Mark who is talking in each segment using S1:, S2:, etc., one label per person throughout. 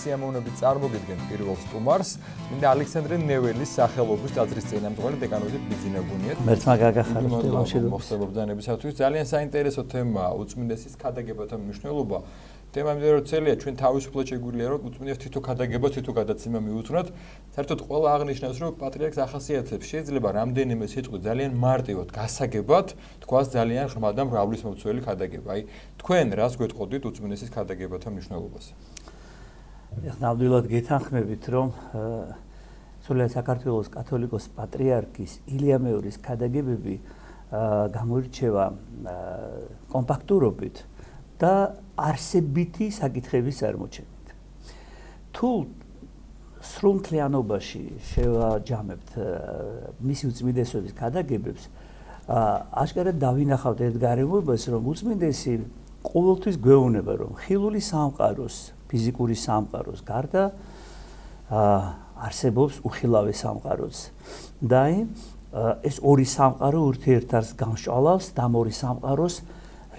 S1: სიამოვნებით წარმოგიდგენ პირველ სტუმარს, მინდა ალექსანდრე ნეველის სახელობის ტაძრის წინამძღვარი დეკანოზი ბიძინა გუნიათ.
S2: მერცმა გაგახაროთ
S1: მოგხსენებთ ბრძანებისათვის. ძალიან საინტერესო თემაა უწმინდესის ქადაგებათა მნიშვნელობა. თემა იმდენად რომ целია ჩვენ თავისუფლად შეგვიძლია რომ უწმინდეს თითო ქადაგებას თითო გადაცემა მიუძღვნათ. საერთოდ ყველა აღნიშნავს რომ პატრიარქს ახასიათებს შეიძლება რამდენიმე სიტყვი ძალიან მარტივად გასაგებად თქვას ძალიან ღრმა და მრავლისმომცველი ქადაგება. აი თქვენ რას გვეტყოდით უწმინდესის ქადაგებათა მნიშვნელობაზე?
S2: ნამდვილად გეთანხმებით, რომ სრულიად საქართველოს კათოლიკოს-პატრიარქის ილია მეორის ქადაგებები გამოირჩევა კომპაქტურობით და არსებითი საკითხების წარმოჩენით. თუ სრულთლიანობაში შევაჯამებთ მისი უწმინდესობის ქადაგებებს, აშკარად დავინახავთ ერთ გარემოებას, რომ უწმინდესი ყოველთვის გვეუბნება, რომ ხილული სამყაროს, ფიზიკური სამყაროს გარდა არსებობს უხილავი სამყაროც. და ეს ორი სამყარო ურთიერთობას გამსჭვალავს და ორი სამყაროს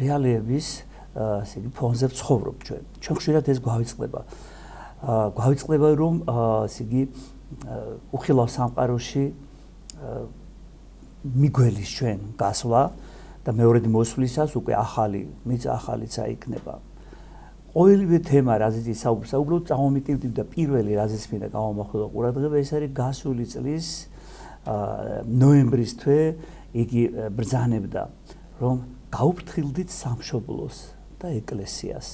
S2: რეალიების ასე იგი ფონზე ვცხოვრობ ჩვენ. ჩვენ ხშირად ეს გვავიწყდება. გვავიწყდება რომ ასე იგი უხილავ სამყაროში მიგველის ჩვენ გასვლა და მეორედ მოსვლისას უკვე ახალი ახალიცა იქნება. ყოველივე თემა, რაზეც ისაუბრა, უბრალოდ წამომიტივდივ და პირველი რაზეც მინდა გამომახვილო ყურადღება, ეს არის გასული წლის ნოემბრის თვე იგი ბრძანებდა, რომ გაუფრთხილდით სამშობლოს და ეკლესიას.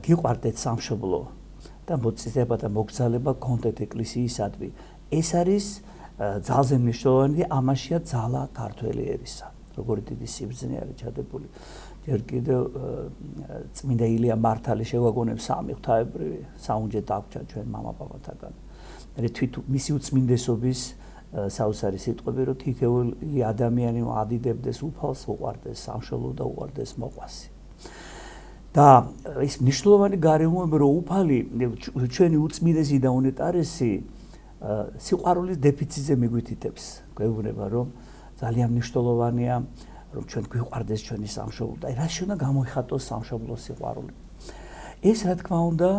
S2: გიყვარდეთ სამშობლო და მოწესება და მოგზაურობა გქონდეთ ეკლესიისადმი. ეს არის ძალზე მნიშვნელოვანი, ამაშია ძალა ქართველი ერისა. როგორი დიდი სიბრძნე არის ჩადებული. ჯერ კიდევ წმინდა ილია მართალი შეგვაგონებს სამი ღვთაებრივი საუნჯე დაგვრჩა ჩვენ მამაპაპათაგან. თვით მისი უწმინდესობის საოცარი სიტყვები, რომ თითოეული ადამიანი ადიდებდეს უფალს, უყვარდეს სამშობლო და უყვარდეს მოყვასი. და ის მნიშვნელოვანი გარემოება, რომ უფალი ჩვენი უწმინდესი და უნეტარესი სიყვარულის დეფიციტზე მიგვითითებს. გვეუბნება, რომ ძალიან მნიშვნელოვანია, რომ ჩვენ გვიყვარდეს ჩვენი სამშობლო და რა შეიძლება გამოიხატოს სამშობლოს სიყვარული. ეს რა თქმა უნდა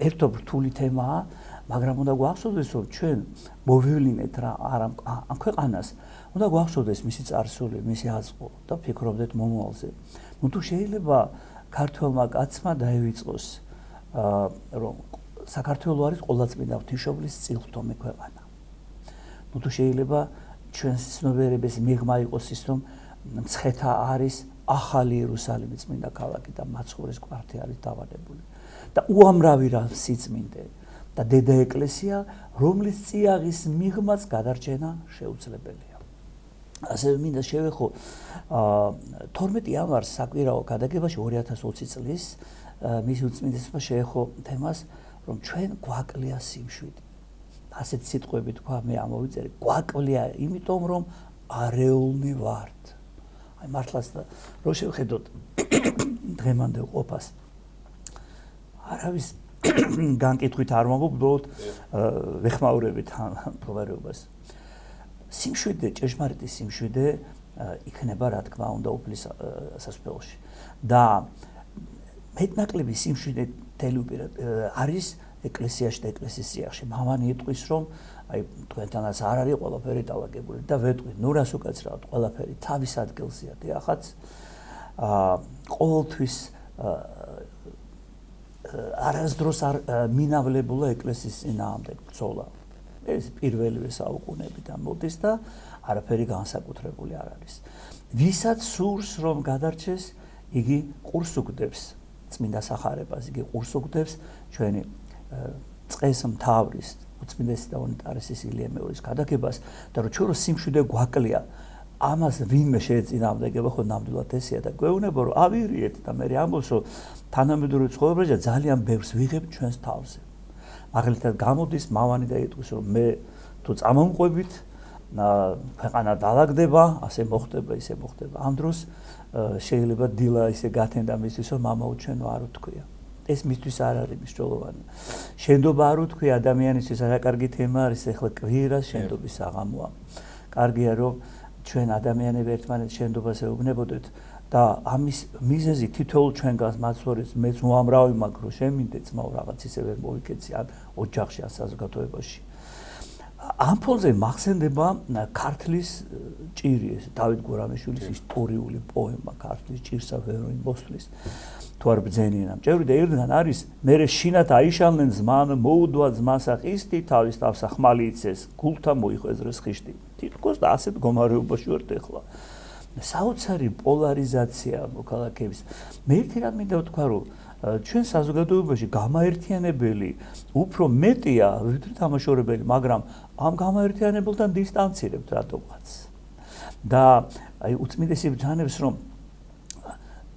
S2: ერთობ რთული თემაა, მაგრამ უნდა გვახსოვდეს, რომ ჩვენ მოვივლინეთ რა ამ ქვეყანას, უნდა გვახსოვდეს მისი წარსული, მისი აზღო და ფიქრობდეთ მომავალზე. თუ შეიძლება ქართველმა კაცმა დაივიწყოს, რომ საქართველო არის ყოვლადწმინდა ღვთისმშობლის წილღვთომი ქვეყანა. თუ შეიძლება ჩვენს ცნობიერების მიღმა იყოს ის, რომ მცხეთა არის ახალი იერუსალიმი წმინდა ქალაქი და მაცხოვრის კვართი არის დავადებული. და უამრავი რა სიწმინდე და დედა ეკლესია, რომლის წიაღის მიღმაც გადარჩენა შეუძლებელია. ასევე მინდა შევეხო 12 იანვარს საკვირაო ქადაგებაში 2020 წლის მის უწმინდესობა შეეხო თემას, რომ ჩვენ გვაკლია სიმშვიდე. ასეთ სიტყვები თქვა, მე ამოვიწერე, გვაკლია, იმიტომ რომ არეულნი ვართ. აი მართლაც რო შევხედოთ დღემანდელ ყოფას. არავის განკითხვით არ მომგო, უბრალოდ ვეხმაურებით ამ მდგომარეობას. სიმშვიდე, ჭეშმარიტი სიმშვიდე იქნება, რა თქმა უნდა, უფლის სასწაულში. და მეტნაკლები სიმშვიდე არის ეკლესიაში და ეკლესიის სიახში. მამანი იტყვის, რომ აი თქვენთანაც არ არის ყველაფერი დალაგებული და ვეტყვი, ნუ რას უკაცრავთ, ყველაფერი თავის ადგილზეა. დიახაც ყოველთვის არასდროს არ მინავლებულა ეკლესიის წინააღმდეგ ბრძოლა. ეს პირველივე საუკუნეებიდან მოდის და არაფერი განსაკუთრებული არ არის. ვისაც სურს რომ გადარჩეს, იგი ყურს უგდებს წმინდა სახარებას, იგი ყურს უგდებს ჩვენი წყეს მთავრის უწმინდესი და უნეტარესის ილია მეორის ქადაგებას და რომ ჩვენ სიმშვიდე გვაკლია, ამას ვინმე შეეწინააღმდეგება, ხო ნამდვილად ესეა და გვეუბნება, რომ ავირიეთ და მე ამბობს, რომ თანამედროვე ცხოვრებაში ძალიან ბევრს ვიღებ ჩვენს თავზე. მაგალითად გამოდის მამანი და იტყვის, რომ მე თუ წამომყვებით, ქვეყანა დაალაგდება, ასე მოხდება, ისე მოხდება. ამ დროს შეიძლება დილა ისე გათენდა მისთვის, რომ მამაო ჩვენო არ უთქვია. ეს მისთვის არ არის მნიშვნელოვანი. შენდობა არ უთქვი ადამიანისთვის არაკარგი თემა არის, ეხლა კვირას შენდობის საღამოა. კარგია რომ ჩვენ ადამიანები ერთმანეთს შენდობას ეუბნებოდეთ და ამის მიზეზი თითოეულ ჩვენგანს მაცხოვრებს მეც უამრავი მაგ რო შემინდე ძმაო რაღაც ისე ვერ მოვიკეცი ან ოჯახში ან საზოგადოებაში. ამ ფონზე მახსენდება ქართლის ჭირი ეს დავით გურამიშვილის ისტორიული პოემა ქართლის ჭირსა ვერ მოსვლის თუ არ ბძენინამ ჭევრი და ერთგან არის მერე შინათ აიშალნენ ზმან მოუდვა ძმასა ხისტი თავის თავსა ხმალი იცეს გულთა მოიხვეზრეს ხიშტი თითქოს და ასეთ მდგომარეობაში ვართ ახლა საოცარი პოლარიზაცია მოქალაქეების მე ერთი რამ მინდა ვთქვა რომ ჩვენ საზოგადოებაში გამაერთიანებელი უფრო მეტია ვიდრე თამაშორებელი მაგრამ ამ გამაერთიანებელთან დისტანცირებთ რატომღაც და აი უწმინდესი ბრძანებს რომ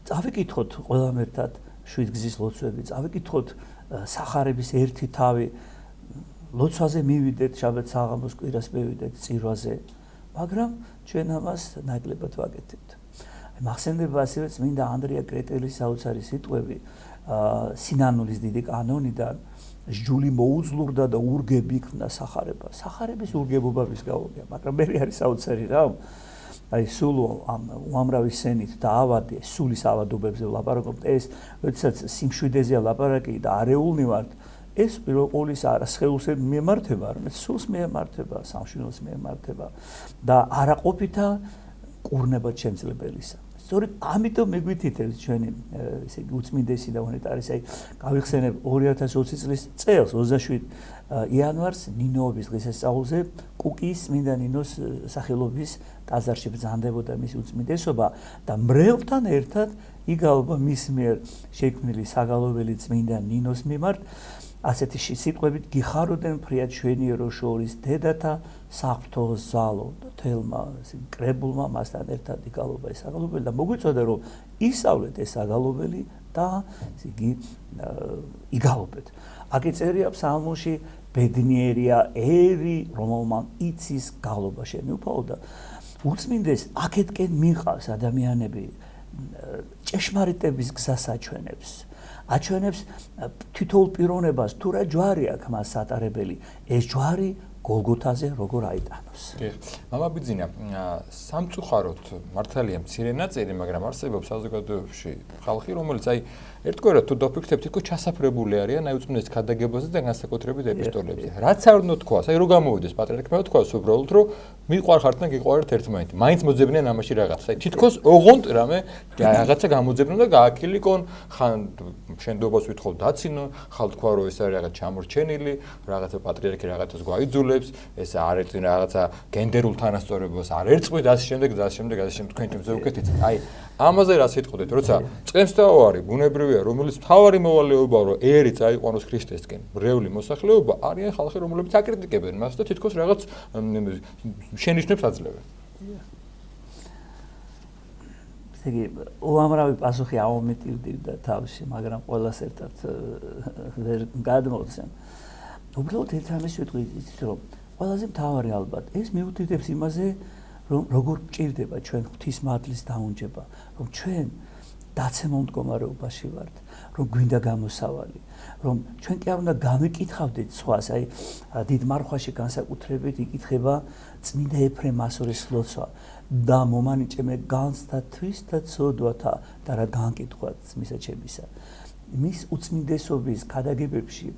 S2: წავიკითხოთ ყველამ ერთად შვიდგზის ლოცვები წავიკითხოთ სახარების ერთი თავი ლოცვაზე მივიდეთ შაბათ საღამოს კვირას მივიდეთ წირვაზე მაგრამ ჩვენ ამას ნაკლებად ვაკეთებთ მახსენდება ასევე წმინდა ანდრია კრეტელის საოცარი სიტყვები სინანულის დიდი კანონიდან ჯული მოუძლურდა და ურგები იქნა სახარება სახარების ურგებობა მისგავია მაგრამ მე არის საოცარი რა აი სულ ამ უამრავი სენით და ავადე სულის ავადობებზე ლაპარაკობთ ეს როდესაც სიმშვიდეზეა ლაპარაკი და არეულნი ვართ ეს პირველ ყოვლის არა სხეულს მიემართება არამედ სულს მიემართება სამშვიდოს მიემართება და არაყოფითა კურნებად შემძლებელისა სწორედ ამიტომ მეგვითითებს ჩვენი ესე იგი უწმინდესი და უნეტარის აი გავიხსენებ 2020 წლის წელს 27 იანვარს ნინოობის დღესასწაულზე კუკის მინდა ნინოს სახელობის ტაძარში ბრძანდებოდა მისი უწმინდესობა და მრევლთან ერთად იგალობა მის მიერ შექმნილი საგალობელი წმინდა ნინოს მიმართ ასეთი სიტყვებით გიხაროდნენ ფრიად ჩვენიერო შორის დედათა საფრთხო ზალო და თელმა კრებულმა მასთან ერთად იგალობა ეს საგალობელი და მოგვიწოდა რომ ისწავლეთ ეს საგალობელი და იგი იგალობეთ აქ წერია ფსალმოში ბედნიერია ერი რომელმან იცის გალობა შემიუფაო და უწმინდეს აქეთკენ მიყავს ადამიანები ჭეშმარიტების გზას აჩვენებს თითოეულ პიროვნებას თუ რა ჯვარი აქვს მას სატარებელი ეს ჯვარი გოლგოთაზე როგორ აიტანოს.
S1: მამა ბიძინა სამწუხაროდ მართალია მცირე ნაწილი მაგრამ არსებობს საზოგადოებაში ხალხი რომელიც აი ერთგვარად თუ დაფიქრდებთ თქო ჩასაფრებული არიან აი უწმინდეს ქადაგებაზე და განსაკუთრებით ეპისტოლებზე. რაც არ უნდა თქვას, აი რო გამოვიდეს პატრიარქმა თქვას უბრალოდ რომ მიყვარხართ და გიყვარეთ ერთმანეთი. მაინც მოძებნიან ამაში რაღაც. აი თითქოს ოღონდ რამე რაღაცა გამოძებნონ და გააკილიკონ, ხან შენდობას ვითხოვ დაცინო, ხალ თქვა რომ ეს არის რაღაც ჩამორჩენილი, რაღაცა პატრიარქი რაღაცას გვაიძულებს, ეს არ ერთი რაღაცა გენდერულ თანასწორობას არ ერწყმით ასე შემდეგ თქვენ თვითონ ზეუკეთით. აი ამაზე რა სიტყვდეთ, როცა წყემსთაო ბუნებრივია, რომელიც მთავარი მოვალეობაა, რომ ერი წაიყვანოს ქრისტესკენ, მრევლი მოსახლეობა, არიან ხალხი, რომლებიც აკრიტიკებენ მას და თითქოს რაღაც შენიშვნებს აძლევენ.
S2: ესე იგი, უამრავი პასუხი ამომეტივდივდა თავში, მაგრამ ყველას ერთად ვერ გადმოვცემ. უბრალოდ ერთ რამეს ვიტყვი იცით, რომ ყველაზე მთავარი ალბათ ეს მიუთითებს იმაზე, რომ როგორ გჭირდება ჩვენ ღვთისმადლის დაუნჯება, რომ ჩვენ დაცემულ მდგომარეობაში ვართ, რომ გვინდა გამოსავალი, რომ ჩვენ კი არ უნდა გამიკითხავდეთ სხვას, აი დიდ მარხვაში განსაკუთრებით იკითხება წმინდა ეფრემ ასორის ლოცვა და მომანიჭე მე განსთა თვისთა ცოდვათა და რა განკითხვაც მისაჩებისა. მის უწმინდესობის ქადაგებებში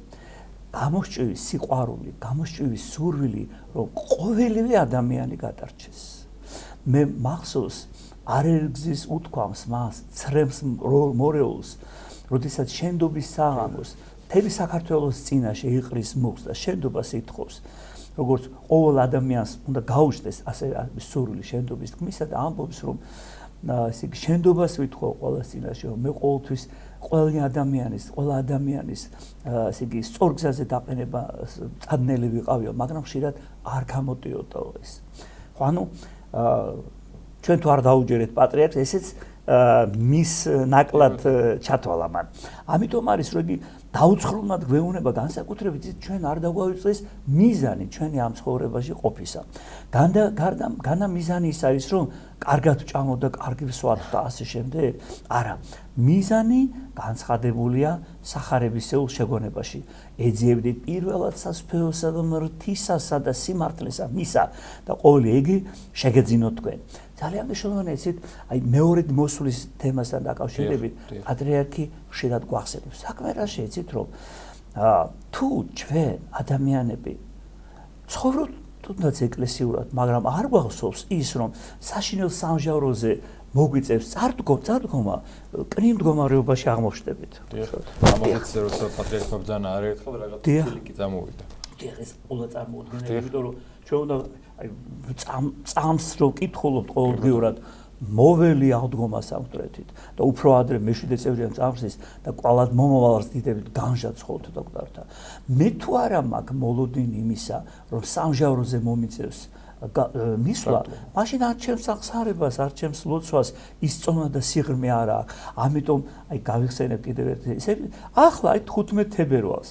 S2: გამოსჭვი სიყვარული, გამოსჭვი სურვილი, რომ ყოველივე ადამიანი გადარჩეს. მე მახსოვს არერგზის უთქვამს მას, ცრემს მორეულს, როდესაც შენდობის საღამოს მთელი საქართველოს წინაშე იყრის მუხს და შენდობას ითხოვს, როგორც ყოველ ადამიანს უნდა გაუჩნდეს ასე სურვილი შენდობის თქმისა და ამბობს, რომ ესე იგი შენდობას ვითხოვ ყოველს წინაშე, რომ მე ყოველთვის ყველა ადამიანის ესე იგი სწორ გზაზე დაყენება წადნელი ვიყავიო, მაგრამ ხშირად არ გამოდიოდაო ეს. ხო ანუ ჩვენ თუ არ დაუჯერეთ პატრიარქს, ესეც მის ნაკლად ჩათვალა მან. ამიტომ არის რომ იგი დაუცხრომად გვეუბნება განსაკუთრებით ჩვენ არ დაგვაუწყდეს მიზანი ჩვენი ამ ცხოვრებაში ყოფისა. განა მიზანი ის არის რომ კარგად ვჭამოთ და კარგი ვსვათ და ასე შემდეგ. არა, მიზანი განცხადებულია სახარებისეულ შეგონებაში. ეძიებდით პირველად სასფეოსა და მრთისასა და სიმართლესა მისა და ყოველი იგი შეგეძინოთ თქვენ. ძალიან მნიშვნელოვანია იცით, აი მეორედ მოსვლის თემასთან დაკავშირებით პატრიარქი ხშირად გვახსენებს. საქმე რა შეიცით, რომ თუ ჩვენ ადამიანები ცხოვრობთ თუნდაც ეკლესიურად, მაგრამ არ გვახსოვს ის, რომ საშინელ სამჟავროზე მოგვიწევს წარდგომა, კნი მდგომარეობაში აღმოჩნდებით.
S1: ამაზეც როცა პატრიარქმა ბრძანა არაერთხელ რაღაც ფილიკი წამოვიდა.
S2: ეს ყველა წარმოუდგენელი, იმიტომ რომ ჩვენ უნდა აი წამს რო კითხულობთ ყოველდღიურად მოველი აღდგომა სამხრეთით და უფრო ადრე მეშვიდე წევრიან წამსის და კვალად მომავალს დიდებით განჟაცხოთ დოქტორთა. მე თუ არა მაქვს მოლოდინი იმისა, რომ სამჟავროზე მომიწევს მისვლა, მაშინ არ ჩემს აღსარებას, არ ჩემს ლოცვას ის წონა და სიღრმე არ აქვს. ამიტომ აი გავიხსენებ კიდევ ერთი. ესე ახლა აი 15 თებერვალს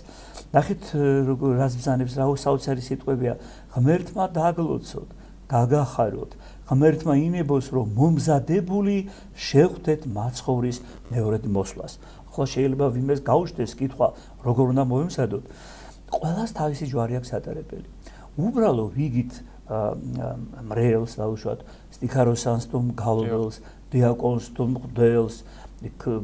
S2: ნახეთ როგორ რას ბრძანებს რა საოცარი სიტყვებია. ღმერთმა დაგლოცოთ, გაგახაროთ, ღმერთმა ინებოს, რომ მომზადებული შევხვდეთ მაცხოვრის მეორედ მოსვლას. ახლა შეიძლება ვინმეს გაუჩნდეს კითხვა, როგორ უნდა მოვემზადოთ. ყველას თავისი ჯვარი აქვს ატარებელი. უბრალო ვიგით მრევლს დაუშვათ, სტიქაროსანს თუ მგალობელს, დიაკონს თუ მღვდელს,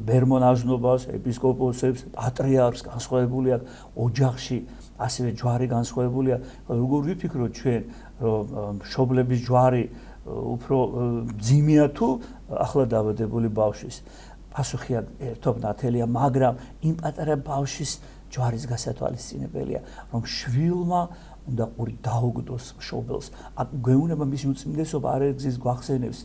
S2: ბერმონაჟნობას, ეპისკოპოსებს, პატრიარქს განსხვავებული აქვს ოჯახში, ასევე ჯვარი განსხვავებულია. როგორ ვიფიქროთ ჩვენ, რომ მშობლების ჯვარი უფრო ძიმია თუ ახლა დაბადებული ბავშვის? პასუხია ერთობ ნათელია, მაგრამ იმ პატარა ბავშვის ჯვარის გასათვალისწინებელია, რომ შვილმა უნდა ყური დაუგდოს მშობელს. გვეუბნება მისი უწმინდესობა არეგზის გვახსენებს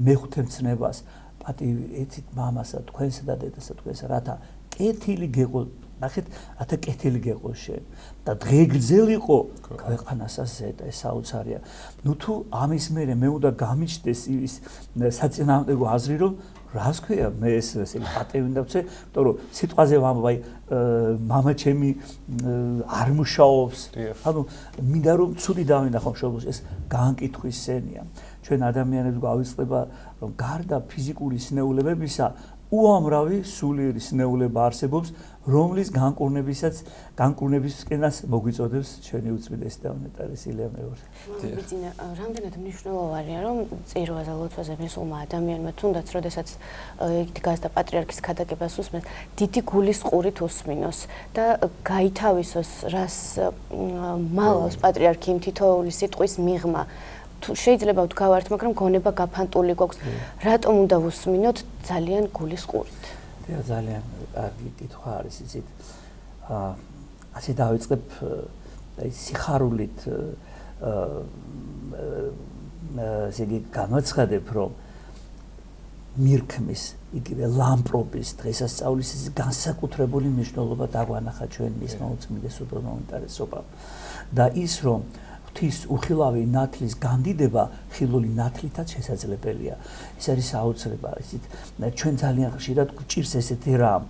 S2: მეხუთემცნებას, პატივი ეცით მამასა, თქვენსა და დედასა თქვენსა, რათა კეთილი გეყო, ნახეთ, რათა კეთილი გეყო შენ და დღეგრძელიყო ქვეყანასა ზედა, ეს საოცარია. ნუ თუ ამის მერე მე უნდა გამიჩნდეს ის საწინააღმდეგო აზრი, რომ რას ქვია მე ეს ესე პატევი დავცე, იმიტომ რომ სიტყვაზე ვამბობ, მამა ჩემი არ მუშაობს. ანუ მინდა რომ ცუდი დავინახო მშობელს, ეს განკითხვის სენია. ჩვენ ადამიანებს გვავიწყდება, რომ გარდა ფიზიკური სნეულებებისა უამრავი სულიერი სნეულება არსებობს, რომლის განკურნებისკენაც მოგვიწოდებს ჩვენი უწმინდესი და უნეტარესი ილია მეორე.
S3: ბიძინა, რამდენად მნიშვნელოვანია, რომ წირვაზე ლოცვაზე მისულმა ადამიანმა, თუნდაც როდესაც დგას და პატრიარქის ქადაგებას უსმენს, დიდი გულის ყურით უსმინოს და გაითავისოს, რას მალავს პატრიარქი იმ თითოეული სიტყვის მიღმა. შეიძლება ვდგავართ, მაგრამ გონება გაფანტული გვაქვს. რატომ უნდა ვუსმინოთ ძალიან გულის ყურით?
S2: ძალიან კარგი კითხვა არის, იცით. ასე დავიწყებ სიხარულით ესე იგი განაცხადებ, რომ მირქმის, იგივე ლამპრობის დღესასწაულის განსაკუთრებული მნიშვნელობა დაგვანახა ჩვენ მისმა უწმინდესობამ და უნეტარესობამ. და ის რომ ღვთის უხილავი ნათლის განდიდება ხილული ნათლითაც შესაძლებელია. ეს არის საოცრება, ისეთ ჩვენ ძალიან ხშირად გვჭირს ესეთი რამ,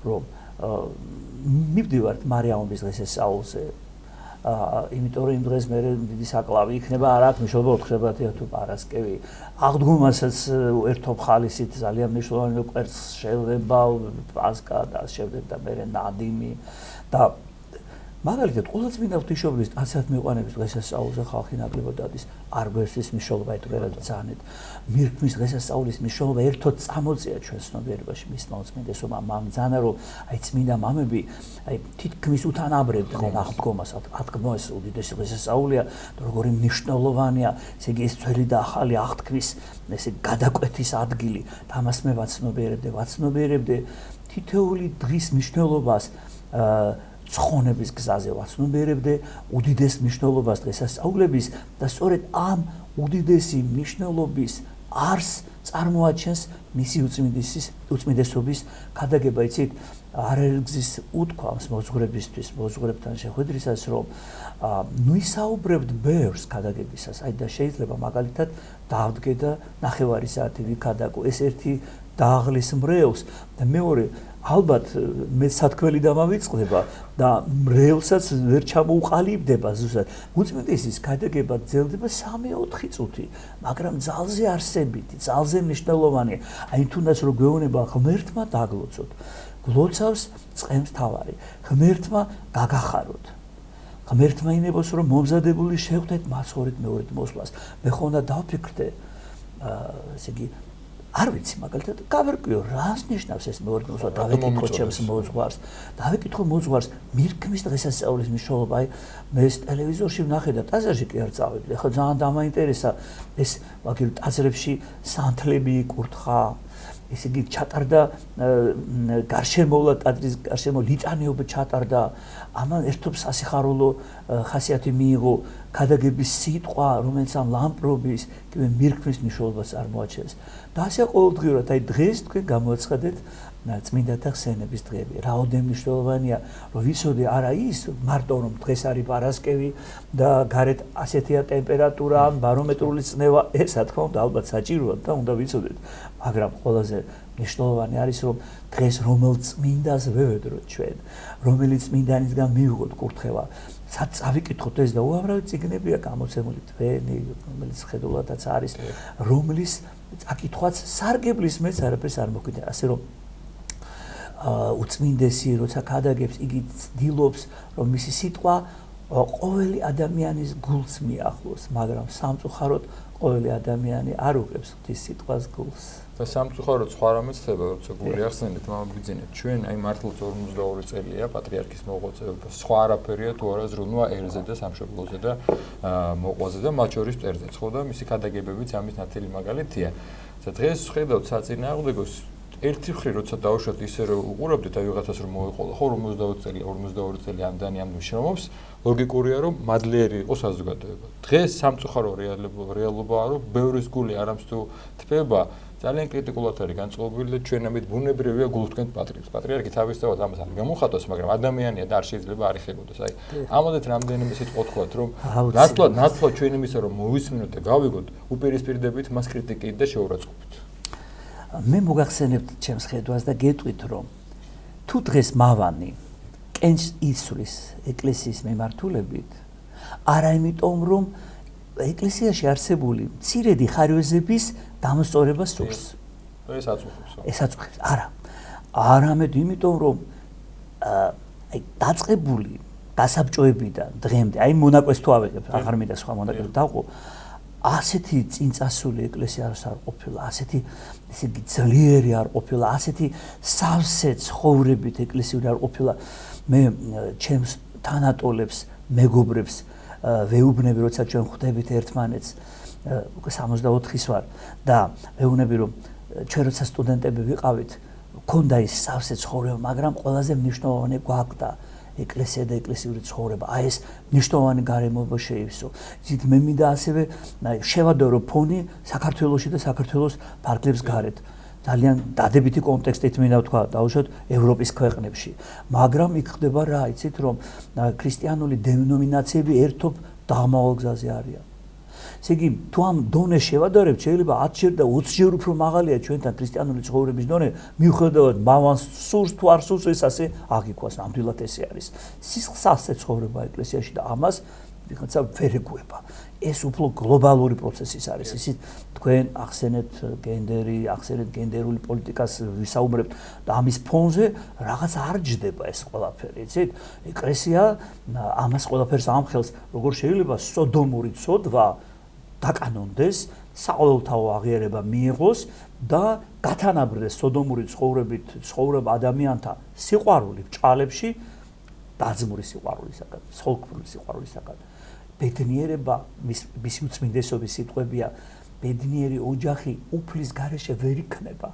S2: რომ მივდივართ მარიამობის დღესასწაულზე. იმიტომ რომ იმ დღეს მე დიდი საკლავი იქნება, არ აქვს მნიშვნელობა ოთხშაბათია თუ პარასკევი. აღდგომასაც ერთობ ხალისით ძალიან მნიშვნელოვანი კვერცხს შევდება, პასკა და შევდება მე ნადიმი და მაგალითად, ყოველწმინდა ღვთისმშობლის ტაცად მიყვანების დღესასწაულზე ხალხი ნაკლებად დადის, არ გვესვის მნიშვნელობა ეთქვერად ბრძანეთ. მირქმის დღესასწაულის მნიშვნელობა ერთოდ წამოწია ჩვენ ცნობიერებაში მისმა უწმინდესობამ. ამ ბრძანა, რომ აი წმინდა მამები აი თითქმის უთანაბრებდნენ აღდგომას, აღდგომას უდიდესი დღესასწაულია, როგორი მნიშვნელოვანია, ესე იგი ეს ძველი და ახალი აღთქმის ესე გადაკვეთის ადგილი. და ამას მე ვაცნობიერებდე თითოეული დღის მნიშვნელობას ცხონების გზაზე ვაცნობიერებდე უდიდეს მნიშვნელობას დღესასწაულების და სწორედ ამ უდიდესი მნიშვნელობის არს წარმოაჩენს მისი უწმინდესობის ქადაგება. იცით, არერგზის უთქვამს მოძღვრებისთვის, მოძღვრებთან შეხვედრისას, რომ ნუ ისაუბრებთ ბევრს ქადაგებისას, აი და შეიძლება მაგალითად დავდგე და ნახევარი საათი ვიქადაგო. ეს ერთი დააღლის მრევლს და მეორე ალბათ მე სათქმელი დამავიწყდება და მრევლსაც ვერ ჩამოუყალიბდება ზუსტად. უწმინდესის ქადაგება გრძელდება 3-4 წუთი, მაგრამ ძალზე არსებითი, ძალზე მნიშვნელოვანია. აი თუნდაც რომ გვეუბნება ღმერთმა დაგლოცოთ, გლოცავს წყემს თავარი, ღმერთმა გაგახაროთ. ღმერთმა ინებოს, რომ მომზადებული შევხვდეთ მაცხოვრეთ მეორედ მოსვლას. მე ხონდა დავფიქრდე ესე იგი არ ვიცი მაგალითად გავერკვიო რას ნიშნავს ეს მეორგანიზმო დავეკითხო ჩემს მოძღვარს დავეკითხო მოძღვარს მირქმის დღესასწაულის მნიშვნელობა აი მე ეს ტელევიზორში ვნახე და ტაძარში კი არ წავედი ახლა ძალიან დამაინტერესა ეს მაგალითად ტაძრებში სანთლები იკურთხა ესე იგი ჩატარდა გარშემოვლა ტაძრის გარშემო ლიტანიობა ჩატარდა ამან ერთობ სასიხარულო ხასიათი მიიღო ქადაგების სიტყვა რომელიც ამ ლამპრობის კიდე მირქმის მნიშვნელობას წარმოაჩენს და ასე ყოველდღიურად აი დღეს თქვენ გამოაცხადეთ წმინდათა ხსენების დღეები რაოდენ მნიშვნელოვანია რომ ვიცოდე არა ის მარტო რომ დღეს არის პარასკევი და გარეთ ასეთია ტემპერატურა ბარომეტრული წნევა ეს რა თქმა უნდა ალბათ საჭიროა და უნდა ვიცოდეთ მაგრამ ყველაზე მნიშვნელოვანი არის რომ დღეს რომელ წმინდას ვევედროთ ჩვენ რომელი წმინდანისგან მივიღოთ კურთხევა სად წავიკითხოთ ეს და უამრავი წიგნებია გამოცემული თქვენი რომელიც ხედულადაც არის რომლის აკითხვაც სარგებლის მეც არაფერს არ მოგვიდა ასე რომ უწმინდესი როცა ქადაგებს იგი ცდილობს რომ მისი სიტყვა ყოველი ადამიანის გულს მიახლოს მაგრამ სამწუხაროდ ყოველი ადამიანი არ უღებს ღვთის სიტყვას გულს
S1: და სამწუხაროდ სხვა რამეც ხდება როცა გული ახსენეთ მამა ბიძინა ჩვენ აი მართლაც 52 წელია პატრიარქის მოღვაწეობა სხვა არაფერია თუ არა ზრუნვა ერზე და სამშობლოზე და მოყვაზე და მათ შორის მწერზეც ხო და მისი ქადაგებებიც ამის ნათელი მაგალითია და დღეს ხედავთ საწინააღმდეგოს ერთი მხრივ როცა დავუშვათ ისე რომ უყურებდით აი ვიღაცას რომ მოეყოლა ხო 52 წელი ამდენი ამ ნიშნავს ლოგიკურია რომ მადლიერი იყოს საზოგადოება დღეს სამწუხარო რეალობაა რომ ბევრის გული არამც თუ თბება ძალიან კრიტიკულად არის განწყობილი და ჩვენამდე ბუნებრივია გულთქენ პატრიარქი თავისთავად ამას არ გამოხატავს მაგრამ ადამიანია და არ შეიძლება არ იხებოდეს აი ამოდეთ რამდენიმე სიტყვა თქვათ რომ ნაცვლად ჩვენ იმისა რომ მოვისმინოთ და გავიგოთ უპირისპირდებით მას კრიტიკით და შეურაცხყოფით
S2: მე მოგახსენებთ ჩემს ხედვას და გეტყვით რომ თუ დღეს მავანი კენს ისვრის ეკლესიის მიმართულებით არა იმიტომ რომ ეკლესიაში არსებული მცირედი ხარვეზების დამსწორებას სურს ეს აწუხებს არა არამედ იმიტომ რომ აი დაწყებული გასაბჭოებიდან დღემდე აი მონაკვეს თუ ავიღებ აღარ მინდა სხვა მონაკვეს დავყო ასეთი წინწასული ეკლესია არ ყოფილა ასეთი ესე იგი ძლიერი არ ყოფილა ასეთი სავსე ცხოვრებით ეკლესიური არ ყოფილა მე ჩემს თანატოლებს მეგობრებს ვეუბნები როცა ჩვენ ხვდებით ერთმანეთს 64-ის ვარ და ვეუბნები რომ ჩვენ როცა სტუდენტები ვიყავით მქონდა ის სავსე ცხოვრება მაგრამ ყველაზე მნიშვნელოვანი გვაქვს ეკლესია და ეკლესიური ცხოვრება აი ეს მნიშვნელოვანი გარემოება შეივსო ისიც მე მინდა ასევე შევადარო ფონი საქართველოში და საქართველოს ფარგლებს გარეთ ძალიან დადებითი კონტექსტით მინდა ვთქვა დაუშვათ ევროპის ქვეყნებში მაგრამ იქ ხდება რა იცით რომ ქრისტიანული დენომინაციები ერთობ დაღმავალ გზაზე არიან ესე იგი თუ ამ დონეს შევადარებთ შეიძლება 10-ჯერ და 20-ჯერ უფრო მაღალია ჩვენთან ქრისტიანული ცხოვრების დონე მიუხედავად მავანს სურს თუ არ სურს ეს ასე აგიქვას ნამდვილად ესე არის სისხლსასე ცხოვრება ეკლესიაში და ამას ვიღაცა ვერ ეგუება ეს უფრო გლობალური პროცესის არის ისიც თქვენ ახსენეთ გენდერული პოლიტიკას ვისაუბრებთ და ამის ფონზე რაღაც არ ჯდება ეს ყველაფერი იცით ეკლესია ამას ყველაფერს ამხელს როგორ შეიძლება სოდომური ცოდვა დაკანონდეს საყოველთაო აღიარება მიიღოს და გათანაბრდეს სოდომური ცხოვრება ადამიანთა სიყვარული ბჭყალებში დაძმური სიყვარულისაგან სოლკრული სიყვარულისაგან ბედნიერება მისი უწმინდესობის სიტყვებია ბედნიერი ოჯახი უფლის გარეშე ვერ იქნება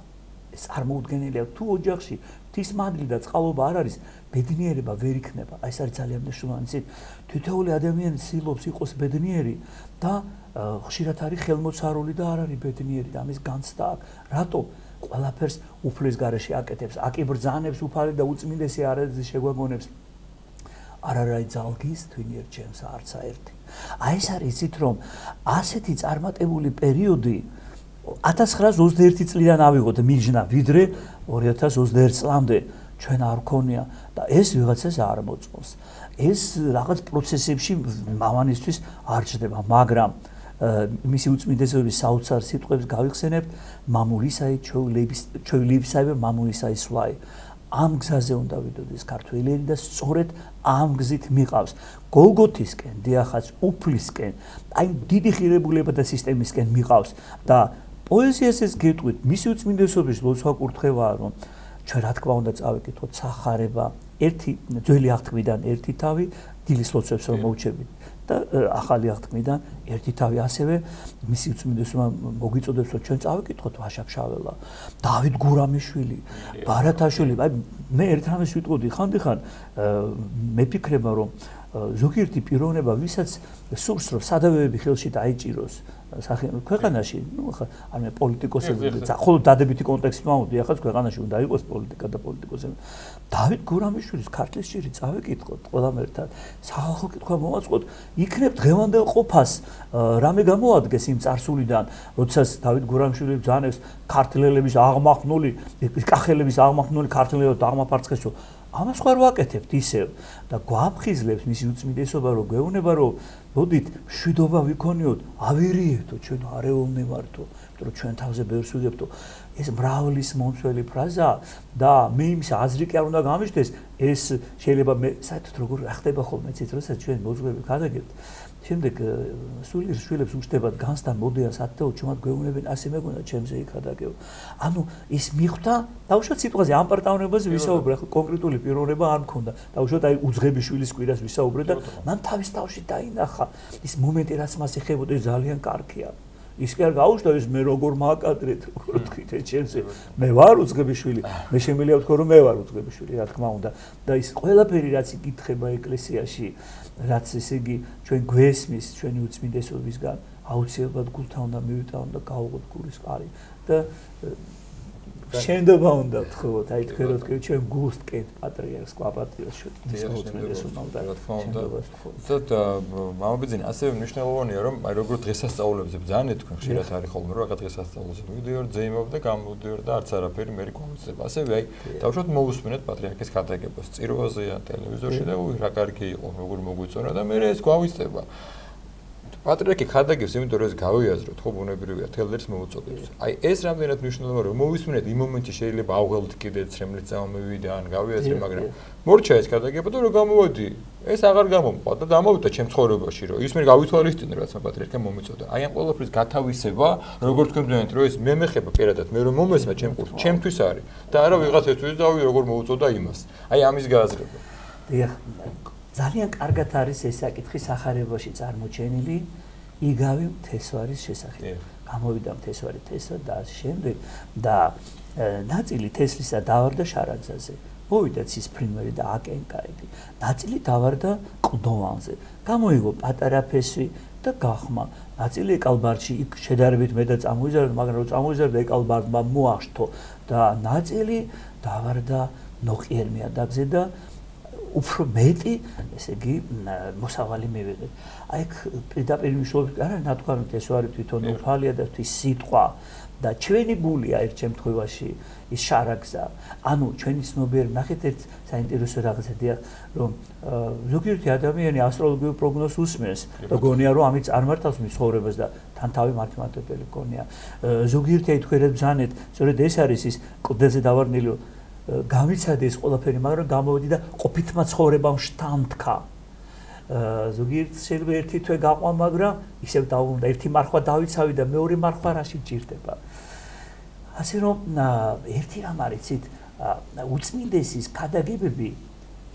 S2: ეს წარმოუდგენელია თუ ოჯახში ღვთის მადლი და წყალობა არ არის ბედნიერება ვერ იქნება აი ეს არის ძალიან მნიშვნელოვანი თითოეული ადამიანი ცდილობს იყოს ბედნიერი და ხშირად არის ხელმოცარული და არ არის ბედნიერი და ამის განცდა აქვს რატო ყველაფერს უფლის გარეშე აკეთებს აკიბრძანებს უფალი და უწმინდესი არაძის შეგვაგონებს არარაი ძალგის თვინიერ ჩემს არცა ერთი აი ეს არის იცით რომ ასეთი წარმატებული პერიოდი 1921 წლიდან ავიღოთ მიჯნა ვიდრე 2021 წლამდე ჩვენ არ ქონია და ეს ვიღაცას არ მოწონს ეს რაღაც პროცესებში მამანისთვის არ ჩდება მაგრამ მისი უწმინდესობის საოცარ სიტყვებს გავიხსენებთ მამულისაი ჩვეულებისაი მამულისაი სვაი ამ გზაზე უნდა ვიდოდეს ქართველები და სწორედ ამ გზით მიყავს გოლგოთისკენ დიახაც უფლისკენ აი დიდი ღირებულება და სისტემისკენ მიყავს და პოეზიასაც გეტყვით, მისი უწმინდესობის ლოცვა კურთხევაა, რომ ჩვენ რა თქმა უნდა წავიკითხოთ სახარება, ერთი ძველი აღთქმიდან ერთი თავი, დილის ლოცვებს რომ მოვჩებით და ახალი აღთქმიდან ერთი თავი, ასევე მისი უწმინდესობა მოგვიწოდებს რომ ჩვენ წავიკითხოთ ვაშაკშაველა, დავით გურამიშვილი, ბარათაშვილი, აი მე ერთ რამეს ვიტყოდი ხანდახან მეფიქრება რომ ზოგიერთი პიროვნება, ვისაც სურს რომ სადავეები ხელში დაიჭიროს ქვეყანაში, ნუ ხა არ პოლიტიკოსები, ხოლო დადებითი კონტექსტი მომდი, ახლა ქვეყანაში უნდა იყოს პოლიტიკა და პოლიტიკოსები. დავით გურამიშვილის ქართლის ჭირი წავიკითხოთ ყველამ ერთად, სახალხო კითხვა მოვაწყოთ, იქნებ დღევანდელ ყოფას რამე გამოადგეს იმ წარსულიდან, როდესაც დავით გურამიშვილი ბრძანებს ქართლელების აღმახნული, კახელების აღმახნული ქართლელებს აღმაფარცხესო. ამას ხარ ვაკეთებთ ისევ და გვაფხიზლებს მისი უწმინდესობა რომ გვეუბნება რომ მოდით მშვიდობა ვიქონიოთ, ავირიეთო, ჩვენ არეულნი ვართო, იმიტომ რომ ჩვენ თავზე ბევრს ვიგებთო. ეს მრავლის მომცველი ფრაზაა და მე იმის აზრი კი არ უნდა გამიშდეს, ეს შეიძლება მე საერთოდ როგორ ხდება ხოლმე ცით, როდესაც ჩვენ მოძღვრები ქადაგებთ. შემდეგ სულიერ შვილებს უშდებათ განსთან მოდიან სათეო, ჩვენად გვეუბნებენ ასე მეგონა ჩემზე იქადაგეო. ანუ ის მიხვდა, დაუშვათ სიტყვაზე ამ პარტავნებაზე ვისაუბრე, ახლა კონკრეტული პიროვნება არ მქონდა. დაუშვათ აი უძღების შვილის კვირას ვისაუბრე და მან თავის თავში დაინახა ის მომენტი, რაც მას ეხებოდა, ეს ძალიან კარგია. ის კი არ გაუშვდა ის მე როგორ მაკადრეთ, როგორ თქვით ჩემზე. მე ვარ უძღების შვილი, მე შემიძლია ვთქვა რომ მე ვარ უძღების შვილი, რა თქმა უნდა. და ის ყველაფერი რაც იკითხება ეკლესიაში, რაც ესე იგი ჩვენ გვესმის ჩვენი უწმინდესობისგან, აუცილებლად გულთან უნდა მივიტანოთ და გავუღოთ გულის ყარი და შენდობა უნდა ვთხოვოთ, აი თქვენ რო თქვენ ჩვენ გულს ტკეთ პატრიარქს, კვაპატიოს მის უწმინდესობამ და შენდობას ვთხოვოთ.
S1: და მამა ბიძინა, ასევე მნიშვნელოვანია რომ აი როგორ დღესასწაულებზე ბრძანეთ თქვენ ხშირად არის ხოლმე რომ რაღაც დღესასწაულზე მივიდიოდი და ზეიმობ და გამოვიდიოდი და არც არაფერი მე გვამოწდება. ასევე აი დავუშვათ მოусმინეთ პატრიარქის ქადაგებას წირვაზეა ტელევიზორში და რა კარგი იყო როგორ მოგვიწონა და მე ეს გვავიწდება. პატრიარქი ქადაგებს, იმიტომ რომ ეს გავიაზროთ, ხო ბუნებრივია, თელერს მოუწოდებს. აი ეს რამდენად მნიშვნელოვანია, რომ მოვისმინეთ იმ მომენტში შეიძლება ავღელთ კიდეც რემლიც წამოვიდა ან გავიაზრე, მაგრამ მორჩა ეს ქადაგება და რომ გამოვედი, ეს აღარ გამომყვა და დამოვიდა ჩემ ცხოვრებაში, რომ ის მე გავითვალისწინე, რაც პატრიარქმა მომიწოდა. აი ამ ყველაფრის გათავისება, როგორც თქვენ ვთქვით, რომ ეს მე მეხება პირადად, მე რომ მომესმა ჩემ ყურს, ჩემთვის არის და არა ვიღაცისთვის და როგორ მოუწოდა იმას. აი ამის გააზრება.
S2: დიახ. ძალიან კარგად არის ეს საკითხი სახარებაში წარმოჩენილი იგავი მთესვარის შესახებ. გამოვიდა მთესვარი თესვა და შემდეგ და ნაწილი თესლისა დავარდა შარაგზაზე. მოვიდა ცისფრინველი და აკენკაები. ნაწილი დავარდა კლდოვანზე. გამოიღო პატარა ფესვი და გახმა. ნაწილი ეკალბარდში იქ შედარებით მეტად წამოიზარდა, მაგრამ რომ წამოიზარდა ეკალბარდმა მოახშთო და ნაწილი დავარდა ნოყიერ-მეადაგზე და უფრო მეტი, ესე იგი, მოსავალი მივიღეთ. აი აქ პირდაპირ მნიშვნელობით არა ნათქვამით ეს ვარი თვითონ უფალია და თვის სიტყვა და ჩვენი გულია ერთ შემთხვევაში ის შარაგზა. ანუ ჩვენი ცნობიერი ნახეთ ერთ საინტერესო რაღაცა, რომ ზოგიერთი ადამიანი ასტროლოგიურ პროგნოზს უსმენს და გონია რომ ამით წარმართავს მის ცხოვრებას და თან თავი მართლმადიდებელი გონია. ზოგიერთი აი თქვენად ბრძანეთ, სწორედ ეს არის ის კლდეზე დავარნილი გამიცადე ეს ყველაფერი, მაგრამ გამოვედი და ყოფითმა ცხოვრებამ შთანთქა. ზოგიერთ შეიძლება ერთი თვე გაყვა, მაგრამ ისევ დაუბრუნდა, ერთი მარხვა დავიცავი და მეორე მარხვა რაში ჯირდება. ასე რომ ერთი რამ არის იცით, უწმინდესის ქადაგებები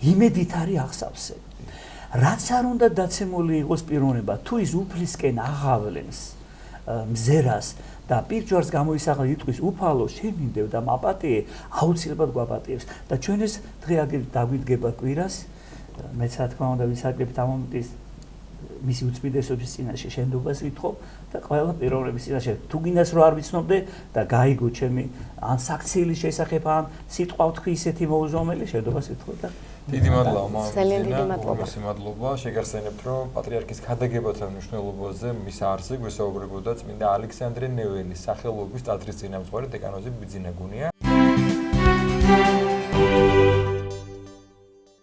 S2: იმედით არის აღსავსე. რაც არ უნდა დაცემული იყოს პიროვნება, თუ ის უფლისკენ აღავლენს მზერას და პირჯვარს გამოისახა იტყვის უფალო შემინდევ და მაპატიე აუცილებლად გვაპატიებს და ჩვენ ეს დღე დაგვიდგება კვირას მეც რა თქმა უნდა ვისაკლებთ ამ მომენტის მისი უწმინდესობის წინაშე შენდობას ვითხოვ და ყველა პიროვნების წინაშე თუ გინდას რო არ ვიცნობდე და გაიგო ჩემი ან საქციელის შესახებ ან სიტყვა ვთქვი ისეთი მოუზომელი შენდობას ვითხოვ და
S1: დიდი მადლობა მამა
S3: ძალიან დიდი მადლობა.
S1: მადლობა შეგახსენებთ რომ პატრიარქის ქადაგებათა მნიშვნელობაზე მის არსზე გვესაუბრებოდა წმინდა ალექსანდრე ნეველის სახელობის ტაძრის წინამძღვარი დეკანოზი ბიძინა გუნია.